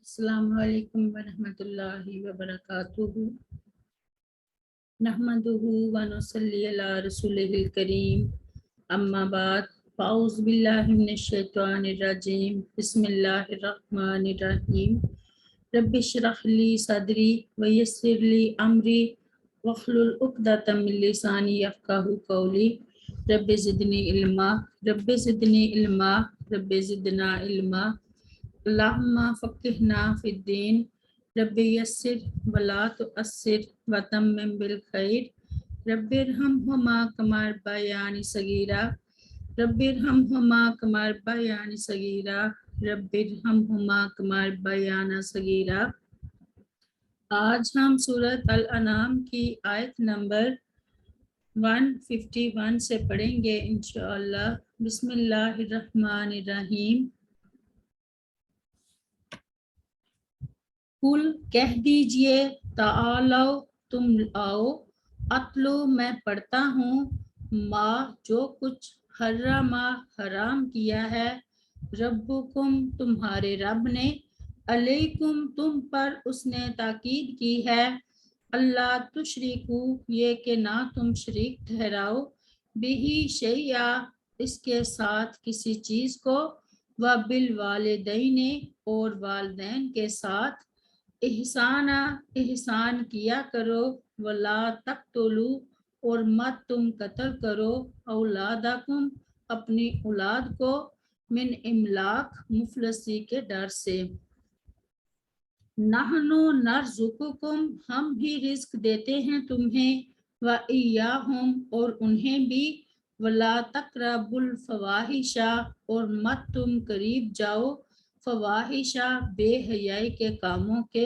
السلام علیکم ورحمۃ اللہ وبرکاتہ نحمدہ ونصلی علی رسولہ الکریم اما بعد فاعوذ باللہ من الشیطان الرجیم بسم اللہ الرحمن الرحیم رب اشرح لی صدری ویسر لی امری واحلل عقدۃ من لسانی یفقہوا قولی رب زدنی علما رب زدنی علما رب زدنا علما اللہم فقہنا فی الدین رب یسر ولا تعسر وتمم بالخیر رب ارحمہما کما ربیانی صغیرا رب ارحمہما کما ربیانی صغیرا رب ارحمہما کما ربیانا صغیرا۔ آج ہم سورۃ الانعام کی آیت نمبر 151 سے پڑھیں گے انشاءاللہ۔ بسم اللہ الرحمن الرحیم۔ قل کہہ دیجئے تعالو تم آؤ، اتلو میں پڑھتا ہوں، ما جو کچھ حرما حرام کیا ہے، ربکم تمہارے رب نے، علیکم تم پر اس نے تاکید کی ہے، اللہ تشرکو یہ کہ نہ تم شریک ٹھہراؤ، بہی شیئا اس کے ساتھ کسی چیز کو، وبالوالدین اور والدین کے ساتھ، احسان کیا کرو، ولا تقتلوا اور مت تم قتل کرو، اولادکم اپنی اولاد کو، من املاق مفلسی کے ڈر سے، نحنو نرزقکم ہم بھی رزق دیتے ہیں تمہیں، وإیاہم اور انہیں بھی، ولا تقربوا الفواحش اور مت تم قریب جاؤ، فواحشہ بے حیائی کے کاموں کے،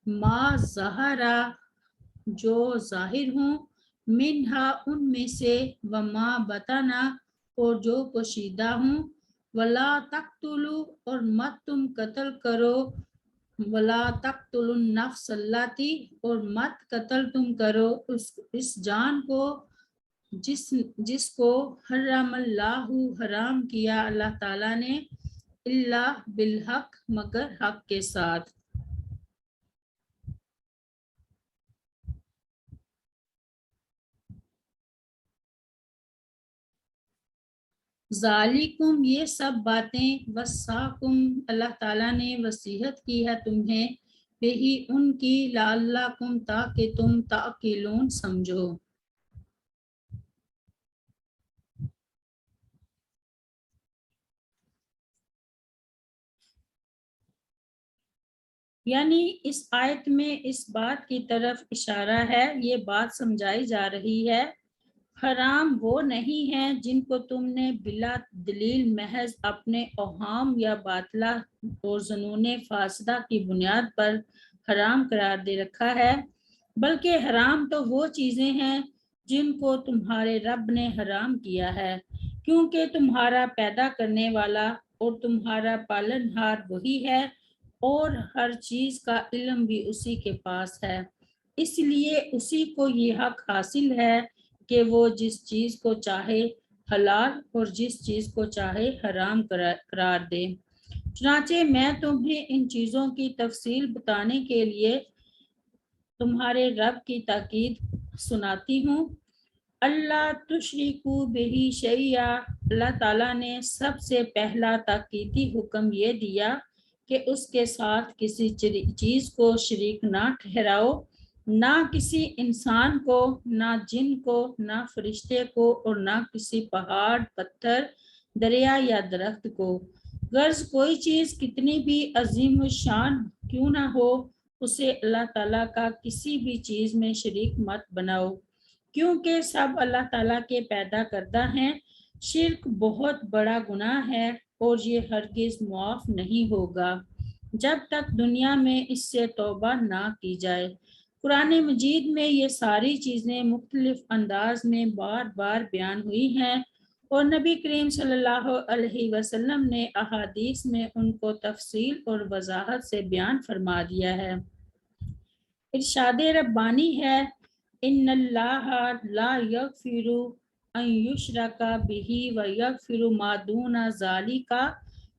ما ظہرا جو ظاہر ہوں، منہا ان میں سے، وما بطنا اور جو پوشیدہ ہوں، ولا تقتلوا اور مت تم قتل کرو، ولا تقتلوا النفس اللاتی اور مت قتل تم کرو اس جان کو جس کو حرم اللہ حرام کیا اللہ تعالیٰ نے، اللہ بالحق مگر حق کے ساتھ۔ ذالکم یہ سب باتیں، وصاکم اللہ تعالیٰ نے وصیحت کی ہے تمہیں، بہی ان کی، لعلکم تاکہ تم تعقلون سمجھو۔ یعنی اس آیت میں اس بات کی طرف اشارہ ہے، یہ بات سمجھائی جا رہی ہے، حرام وہ نہیں ہیں جن کو تم نے بلا دلیل محض اپنے اوہام یا باطلہ اور ظنون فاسدہ کی بنیاد پر حرام قرار دے رکھا ہے، بلکہ حرام تو وہ چیزیں ہیں جن کو تمہارے رب نے حرام کیا ہے، کیونکہ تمہارا پیدا کرنے والا اور تمہارا پالنہار وہی ہے، اور ہر چیز کا علم بھی اسی کے پاس ہے، اس لیے اسی کو یہ حق حاصل ہے کہ وہ جس چیز کو چاہے حلال اور جس چیز کو چاہے حرام قرار دے۔ چنانچہ میں تمہیں ان چیزوں کی تفصیل بتانے کے لیے تمہارے رب کی تاکید سناتی ہوں۔ اللہ تشرکو بہی شیئا اللہ تعالیٰ نے سب سے پہلا تاکیدی حکم یہ دیا کہ اس کے ساتھ کسی چیز کو شریک نہ ٹھہراؤ، نہ کسی انسان کو، نہ جن کو، نہ فرشتے کو، اور نہ کسی پہاڑ، پتھر، دریا یا درخت کو، غرض کوئی چیز کتنی بھی عظیم الشان کیوں نہ ہو، اسے اللہ تعالیٰ کا کسی بھی چیز میں شریک مت بناؤ، کیونکہ سب اللہ تعالیٰ کے پیدا کردہ ہیں۔ شرک بہت بڑا گناہ ہے اور یہ ہرگز معاف نہیں ہوگا جب تک دنیا میں اس سے توبہ نہ کی جائے۔ قرآن مجید میں یہ ساری چیزیں مختلف انداز میں بار بار بیان ہوئی ہیں، اور نبی کریم صلی اللہ علیہ وسلم نے احادیث میں ان کو تفصیل اور وضاحت سے بیان فرما دیا ہے۔ ارشاد ربانی ہے، ان اللہ لا یغفر ان یشرک بہ ویغفر ما دون ذلک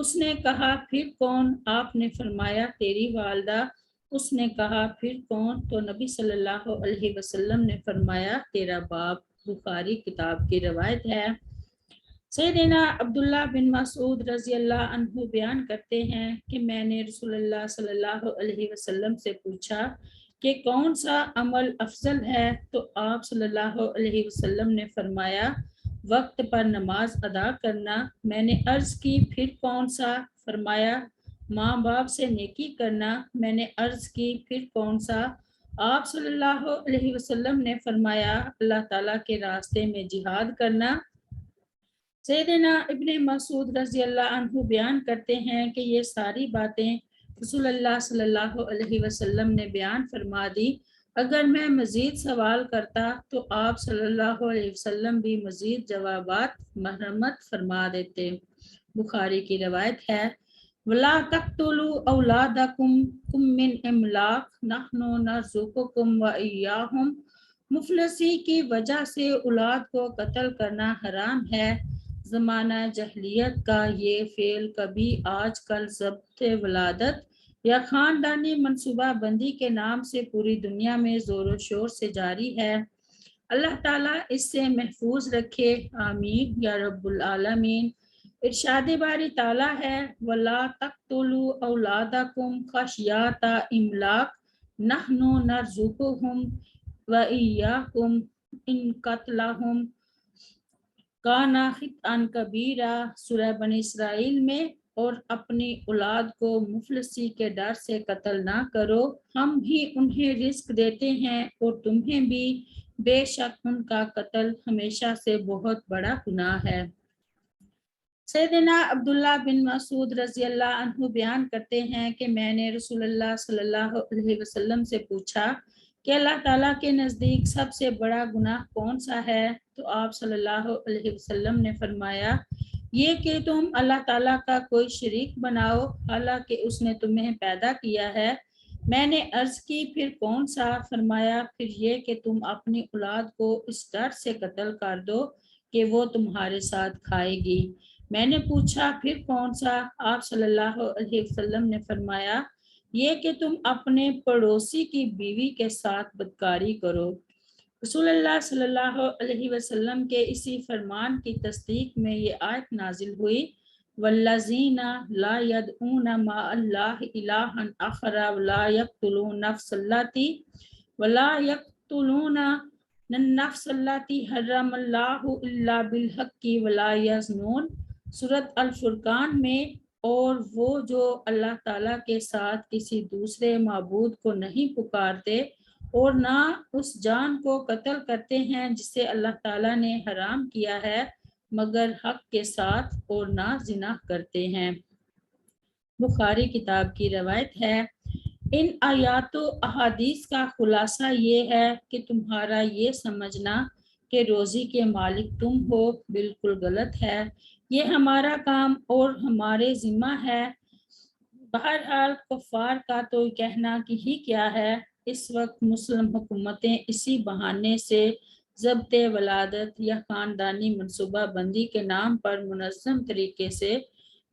اس نے کہا پھر کون؟ آپ نے فرمایا تیری والدہ۔ اس نے کہا پھر کون؟ تو نبی صلی اللہ علیہ وسلم نے فرمایا تیرا باپ۔ بخاری کتاب کی روایت ہے۔ سیدنا عبداللہ بن مسعود رضی اللہ عنہ بیان کرتے ہیں کہ میں نے رسول اللہ صلی اللہ علیہ وسلم سے پوچھا کہ کون سا عمل افضل ہے؟ تو آپ صلی اللہ علیہ وسلم نے فرمایا وقت پر نماز ادا کرنا۔ میں نے عرض کی پھر کون سا؟ فرمایا ماں باپ سے نیکی کرنا۔ میں نے عرض کی پھر کون سا؟ آپ صلی اللہ علیہ وسلم نے فرمایا اللہ تعالیٰ کے راستے میں جہاد کرنا۔ سیدنا ابن مسعود رضی اللہ عنہ بیان کرتے ہیں کہ یہ ساری باتیں رسول اللہ صلی اللہ علیہ وسلم نے بیان فرما دی۔ اگر میں مزید سوال کرتا تو آپ صلی اللہ علیہ وسلم بھی مزید جوابات مرحمت فرما دیتے۔ بخاری کی روایت ہے وَلَا تَقْتُلُوا أَوْلَادَكُمْ مِنْ إِمْلَاقٍ نَحْنُ نَرْزُقُكُمْ وَإِيَّاهُمْ۔ مفلسی کی وجہ سے اولاد کو قتل کرنا حرام ہے۔ زمانہ جاہلیت کا یہ فعل کبھی آج کل ضبط ولادت یا خاندانی منصوبہ بندی کے نام سے پوری دنیا میں زور و شور سے جاری ہے۔ اللہ تعالیٰ اس سے محفوظ رکھے، آمین یا رب العالمین۔ ارشاد باری تعالیٰ ہے وَلَا تَقْتُلُوا أَوْلَادَكُمْ خَشْيَةَ إِمْلَاقٍ نَحْنُ نَرْزُقُهُمْ وَإِيَّاكُمْ إِنْ قَتْلَهُمْ کانا خطأً کبیرہ، سورہ بنی اسرائیل میں۔ اور اپنی اولاد کو مفلسی کے ڈر سے قتل نہ کرو، ہم ہی انہیں رزق دیتے ہیں اور تمہیں بھی، بے شک ان کا قتل ہمیشہ سے بہت بڑا گناہ ہے۔ سیدنا عبداللہ بن مسعود رضی اللہ عنہ بیان کرتے ہیں کہ میں نے رسول اللہ صلی اللہ علیہ وسلم سے پوچھا کہ اللہ تعالیٰ کے نزدیک سب سے بڑا گناہ کون سا ہے؟ تو آپ صلی اللہ علیہ وسلم نے فرمایا یہ کہ تم اللہ تعالیٰ کا کوئی شریک بناؤ حالانکہ اس نے تمہیں پیدا کیا ہے۔ میں نے عرض کی پھر کون سا؟ فرمایا پھر یہ کہ تم اپنی اولاد کو اس ڈر سے قتل کر دو کہ وہ تمہارے ساتھ کھائے گی۔ میں نے پوچھا پھر کون سا؟ آپ صلی اللہ علیہ وسلم نے فرمایا یہ کہ تم اپنے پڑوسی کی بیوی کے ساتھ بدکاری کرو۔ رسول اللہ صلی اللہ علیہ وسلم کے اسی فرمان کی تصدیق میں یہ آیت نازل ہوئی والذین لا يدعون مع اللہ الہا آخر ولا یقتلون النفس التي حرم اللہ الا بالحق ولا یزنون، سورۃ الفرقان میں۔ اور وہ جو اللہ تعالیٰ کے ساتھ کسی دوسرے معبود کو نہیں پکارتے اور نہ اس جان کو قتل کرتے ہیں جسے اللہ تعالیٰ نے حرام کیا ہے مگر حق کے ساتھ، اور نہ زنا کرتے ہیں۔ بخاری کتاب کی روایت ہے۔ ان آیات و احادیث کا خلاصہ یہ ہے کہ تمہارا یہ سمجھنا کہ روزی کے مالک تم ہو بالکل غلط ہے۔ یہ ہمارا کام اور ہمارے ذمہ ہے۔ بہرحال کفار کا تو کہنا کہ ہی کیا ہے، اس وقت مسلم حکومتیں اسی بہانے سے ضبط ولادت یا خاندانی منصوبہ بندی کے نام پر منظم طریقے سے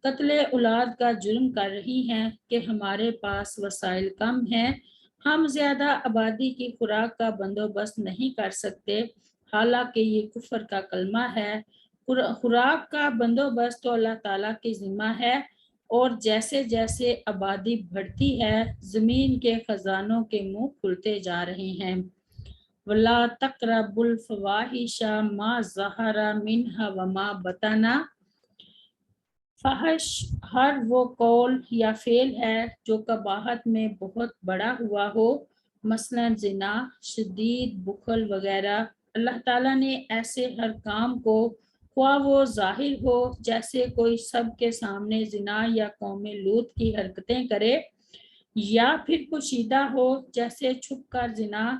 قتل اولاد کا جرم کر رہی ہیں کہ ہمارے پاس وسائل کم ہیں، ہم زیادہ آبادی کی خوراک کا بندوبست نہیں کر سکتے، حالانکہ یہ کفر کا کلمہ ہے۔ خوراک کا بندوبست تو اللہ تعالیٰ کی ذمہ ہے، اور جیسے جیسے آبادی بڑھتی ہے زمین کے خزانوں کے منہ کھلتے جا رہے ہیں۔ وَلَا تَقْرَبُوا الْفَوَاحِشَ مَا ظَهَرَ مِنْهَا وَمَا بَطَنَ۔ فحش ہر وہ قول یا فعل ہے جو قباحت میں بہت بڑا ہوا ہو، مثلا زنا، شدید بخل وغیرہ۔ اللہ تعالیٰ نے ایسے ہر کام کو، خواہ وہ ظاہر ہو جیسے کوئی سب کے سامنے زنا یا قوم لوط کی حرکتیں کرے، یا پھر پوشیدہ ہو جیسے چھپ کر زنا،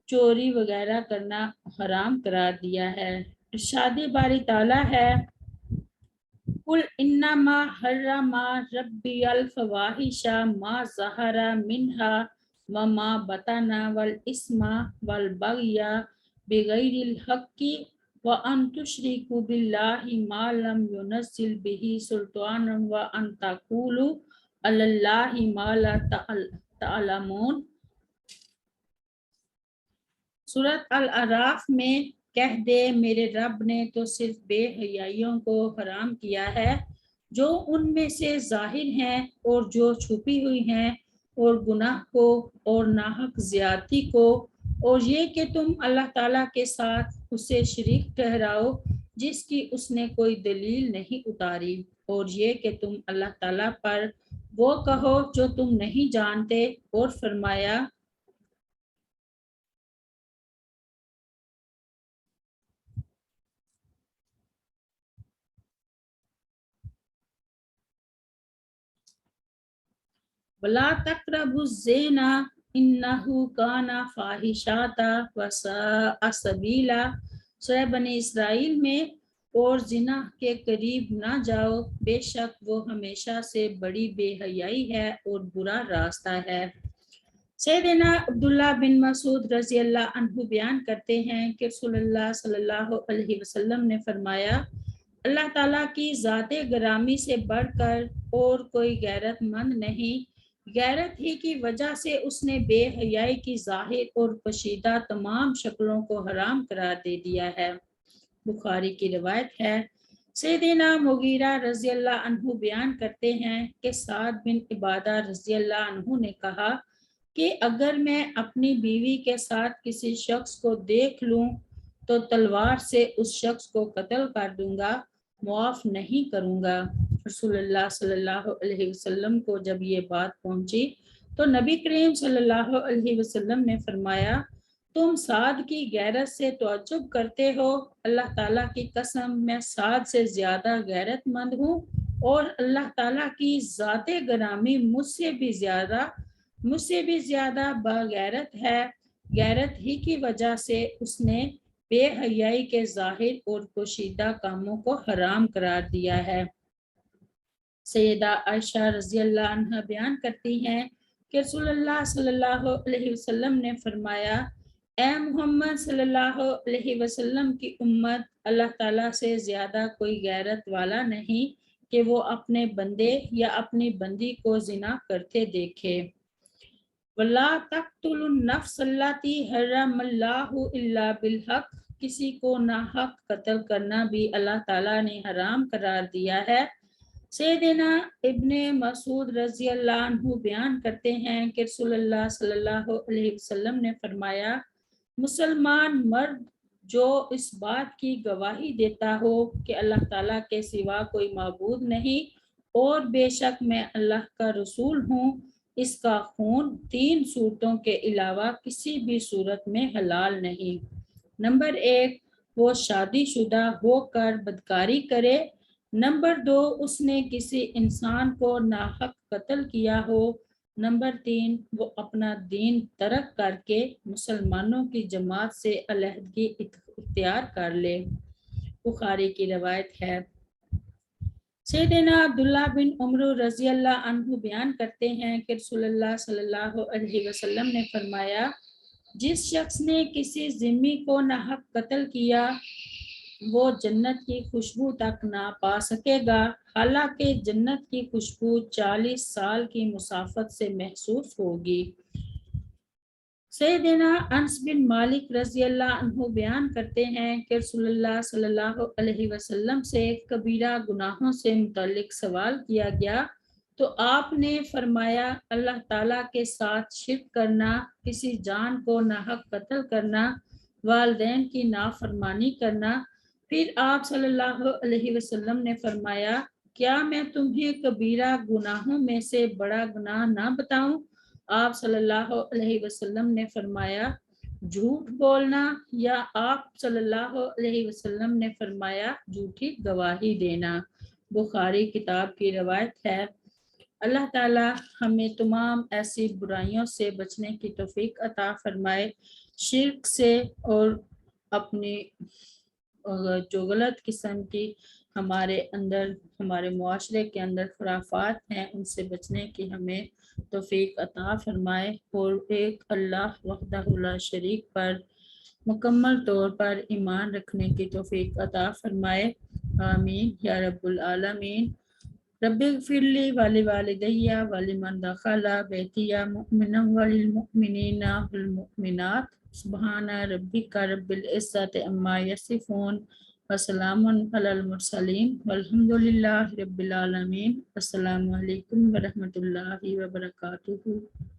چوری وغیرہ کرنا حرام قرار دیا ہے۔ ارشاد باری تعالیٰ ہے قُلْ إِنَّمَا حَرَّمَ رَبِّيَ الْفَوَاحِشَ مَا ظَهَرَ مِنْهَا وَمَا بَطَنَ وَالْإِثْمَ وَالْبَغْيَ بِغَيْرِ الْحَقِّ وَأَن تُشْرِكُوا بِاللَّهِ مَا لَمْ يُنَزِّلْ بِهِ سُلْطَانًا وَأَن تَقُولُوا عَلَى اللَّهِ مَا لَا تَعْلَمُونَ۔ سورۃ الاعراف میں کہہ دے میرے رب نے تو صرف بے حیائیوں کو حرام کیا ہے جو ان میں سے ظاہر ہیں اور جو چھپی ہوئی ہیں، اور گناہ کو اور ناحق زیادتی کو، اور یہ کہ تم اللہ تعالیٰ کے ساتھ اسے شریک ٹھہراؤ جس کی اس نے کوئی دلیل نہیں اتاری، اور یہ کہ تم اللہ تعالیٰ پر وہ کہو جو تم نہیں جانتے، اور فرمایا وَلَا تَقْرَبُوا الزِّنَا إِنَّهُ كَانَ فَاحِشَةً وَسَاءَ سَبِيلًا۔ سورہ بنی اسرائیل میں اور زنا کے قریب نہ جاؤ، بے شک وہ ہمیشہ سے بڑی بے حیائی ہے اور برا راستہ ہے۔ سیدنا عبداللہ بن مسعود رضی اللہ عنہ بیان کرتے ہیں کہ رسول اللہ صلی اللہ علیہ وسلم نے فرمایا، اللہ تعالیٰ کی ذات گرامی سے بڑھ کر اور کوئی غیرت مند نہیں، غیرت ہی کی وجہ سے اس نے بے حیائی کی ظاہر اور پوشیدہ تمام شکلوں کو حرام قرار دے دیا ہے۔ بخاری کی روایت ہے۔ سیدنا مغیرہ رضی اللہ عنہ بیان کرتے ہیں کہ سعد بن عبادہ رضی اللہ عنہ نے کہا کہ اگر میں اپنی بیوی کے ساتھ کسی شخص کو دیکھ لوں تو تلوار سے اس شخص کو قتل کر دوں گا، معاف نہیں کروں گا۔ رسول اللہ صلی اللہ علیہ وسلم کو جب یہ بات پہنچی تو نبی کریم صلی اللہ علیہ وسلم نے فرمایا، تم سعد کی غیرت سے تعجب کرتے ہو، اللہ تعالیٰ کی قسم میں سعد سے زیادہ غیرت مند ہوں، اور اللہ تعالیٰ کی ذات گرامی مجھ سے بھی زیادہ باغیرت ہے، غیرت ہی کی وجہ سے اس نے بے حیائی کے ظاہر اور پوشیدہ کاموں کو حرام قرار دیا ہے۔ سیدہ عائشہ رضی اللہ عنہ بیان کرتی ہیں کہ رسول اللہ صلی اللہ علیہ وسلم نے فرمایا، اے محمد صلی اللہ علیہ وسلم کی امت، اللہ تعالیٰ سے زیادہ کوئی غیرت والا نہیں کہ وہ اپنے بندے یا اپنی بندی کو زنا کرتے دیکھے۔ وَلَا تَقْتُلُوا النَّفْسَ الَّتِي حَرَّمَ اللَّهُ إِلَّا بِالْحَقِّ۔ کسی کو ناحق قتل کرنا بھی اللہ تعالیٰ نے حرام قرار دیا ہے۔ سیدنا ابن مسعود رضی اللہ عنہ بیان کرتے ہیں کہ رسول اللہ صلی اللہ علیہ وسلم نے فرمایا، مسلمان مرد جو اس بات کی گواہی دیتا ہو کہ اللہ تعالیٰ کے سوا کوئی معبود نہیں اور بے شک میں اللہ کا رسول ہوں، اس کا خون 3 صورتوں کے علاوہ کسی بھی صورت میں حلال نہیں۔ نمبر 1، وہ شادی شدہ ہو کر بدکاری کرے۔ نمبر 2، اس نے کسی انسان کو ناحق قتل کیا ہو۔ نمبر 3، وہ اپنا دین ترک کر کے مسلمانوں کی جماعت سے علیحدگی اختیار کر لے۔ بخاری کی روایت ہے۔ سیدنا عبداللہ بن عمر رضی اللہ عنہ بیان کرتے ہیں کہ رسول اللہ صلی اللہ علیہ وسلم نے فرمایا، جس شخص نے کسی ذمہ کو ناحق قتل کیا وہ جنت کی خوشبو تک نہ پا سکے گا، حالانکہ جنت کی خوشبو 40 سال کی مسافت سے محسوس ہوگی۔ سیدنا انس بن مالک رضی اللہ عنہ بیان کرتے ہیں کہ رسول اللہ صلی اللہ علیہ وسلم سے کبیرہ گناہوں سے متعلق سوال کیا گیا تو آپ نے فرمایا، اللہ تعالیٰ کے ساتھ شرک کرنا، کسی جان کو ناحق قتل کرنا، والدین کی نافرمانی کرنا۔ پھر آپ صلی اللہ علیہ وسلم نے فرمایا، کیا میں تمہیں کبیرہ گناہوں میں سے بڑا گناہ نہ بتاؤں؟ آپ صلی اللہ علیہ وسلم نے فرمایا، جھوٹ بولنا، یا آپ صلی اللہ علیہ وسلم نے فرمایا، جھوٹی گواہی دینا۔ بخاری کتاب کی روایت ہے۔ اللہ تعالی ہمیں تمام ایسی برائیوں سے بچنے کی توفیق عطا فرمائے، شرک سے اور اپنی جو غلط قسم کی ہمارے اندر، ہمارے معاشرے کے اندر خرافات ہیں، ان سے بچنے کی ہمیں توفیق عطا فرمائے، اور ایک اللہ وحدہ لا شریک پر مکمل طور پر ایمان رکھنے کی توفیق عطا فرمائے، آمین یا رب العالمین۔ رب اغفر لی ولوالدی ولمن دخل بیتی مؤمنا وللمؤمنین والمؤمنات، سبحان ربک رب العزت عما یصفون وسلام علی المرسلین والحمد للہ رب العالمین۔ السلام علیکم ورحمۃ اللہ وبرکاتہ۔